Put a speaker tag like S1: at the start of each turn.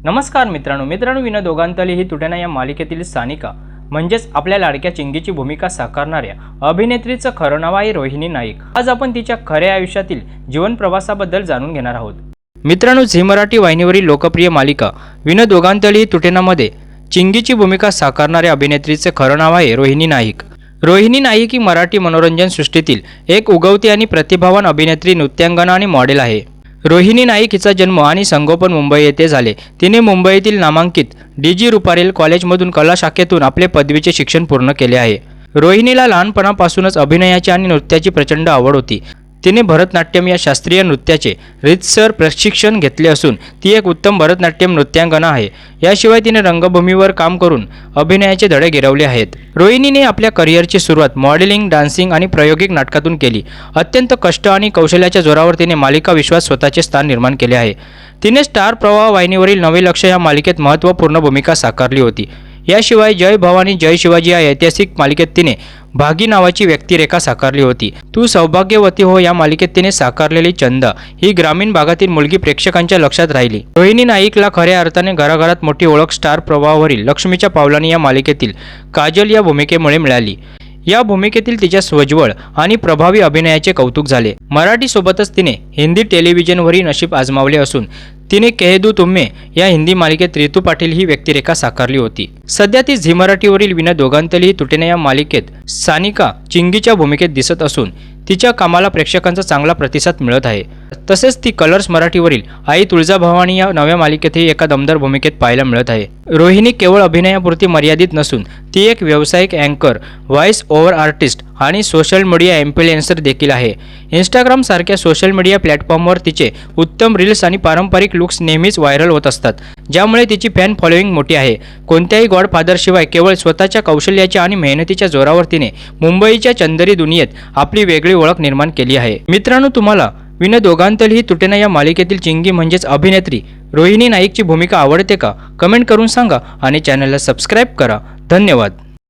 S1: नमस्कार मित्रांनो, विनोद दोगांतली ही तुटेना या मालिकेतील सानिका म्हणजेच आपल्या लाडक्या चिंगीची भूमिका साकारणाऱ्या अभिनेत्रीचं खरं नाव आहे रोहिणी नाईक। आज आपण तिच्या खऱ्या आयुष्यातील जीवन प्रवासाबद्दल जाणून घेणार आहोत। मित्रांनो, झी मराठी वाहिनीवरील लोकप्रिय मालिका विनोद दोगांतली ही तुटेनामध्ये चिंगीची भूमिका साकारणाऱ्या अभिनेत्रीचे खरं नाव आहे रोहिणी नाईक। रोहिणी नाईक ही मराठी मनोरंजन सृष्टीतील एक उगवती आणि प्रतिभावान अभिनेत्री, नृत्यांगना आणि मॉडेल आहे। रोहिणी नाईक हिचा जन्म आणि संगोपन मुंबई येथे झाले। तिने मुंबईतील नामांकित डी.जी. रुपारेल कॉलेजमधून कला शाखेतून आपले पदवीचे शिक्षण पूर्ण केले आहे। रोहिणीला लहानपणापासूनच अभिनयाची आणि नृत्याची प्रचंड आवड होती। तिने भरतनाट्यम या शास्त्रीय नृत्याचे रीतसर प्रशिक्षण घेतले असून ती एक उत्तम भरतनाट्यम नृत्यांगना आहे। याशिवाय तिने रंगभूमीवर काम करून अभिनयाचे धडे गिरवले आहेत। रोहिणीने आपल्या करिअरची सुरुवात मॉडेलिंग, डान्सिंग आणि प्रायोगिक नाटकातून केली। अत्यंत कष्ट आणि कौशल्याच्या जोरावर तिने मालिका विश्वात स्वतःचे स्थान निर्माण केले आहे। तिने स्टार प्रवाह वाहिनीवरील नवे लक्ष या मालिकेत महत्त्वपूर्ण भूमिका साकारली होती। याशिवाय जय भवानी जय शिवाजी या ऐतिहासिक मालिकेत तिने भागी नावाची व्यक्तिरेखा साकारली होती। तू सौभाग्यवती हो या मालिकेत तिने साकारलेली चंदा ही ग्रामीण भागातील मुलगी प्रेक्षकांच्या लक्षात राहिली। रोहिणी नाईकला खऱ्या अर्थाने घराघरात मोठी ओळख स्टार प्रवाहावरील लक्ष्मीच्या पावलांनी या मालिकेतील काजल या भूमिकेमुळे मिळाली। या भूमिकेतील तिच्या स्वज्वळ आणि प्रभावी अभिनयाचे कौतुक झाले। मराठी सोबतच तिने हिंदी टेलिव्हिजनवरही नशीब आजमावले असून तिने कह दूं तुम्हें या हिंदी मालिकेत रितू पाटील ही व्यक्तिरेखा साकारली होती। सध्या ती झी मराठीवरील विनोद दोगांतली ही तुटेना या मालिकेत सानिका चिंगीच्या भूमिकेत दिसत असून तिच्या कामाला प्रेक्षकांचा चांगला प्रतिसाद मिळत आहे। तसेच ती कलर्स मराठीवरील आई तुळजाभवानी या नव्या मालिकेतही एका दमदार भूमिकेत पाहायला मिळत आहे। रोहिणी केवळ अभिनयापुरती मर्यादित नसून ती एक व्यावसायिक अँकर, व्हॉइस ओव्हर आर्टिस्ट आणि सोशल मीडिया इन्फ्लुएन्सर देखील आहे। इंस्टाग्राम सारख्या सोशल मीडिया प्लॅटफॉर्मवर तिचे उत्तम रील्स आणि पारंपरिक लुक्स नेहमीच व्हायरल होत असतात, ज्यामुळे तिची फॅन फॉलोईंग मोठी आहे। कोणत्याही गॉडफादरशिवाय केवळ स्वतःच्या कौशल्याच्या आणि मेहनतीच्या जोरावर तिने मुंबईच्या चंदेरी दुनियेत आपली वेगळी ओळख निर्माण केली आहे। मित्रांनो, तुम्हाला विनोद दोगांतली ही तुटेना या मालिकेतील चिंगी म्हणजेच अभिनेत्री रोहिणी नाईकची भूमिका आवडते का? कमेंट करून सांगा आणि चॅनलला सबस्क्राईब करा। धन्यवाद।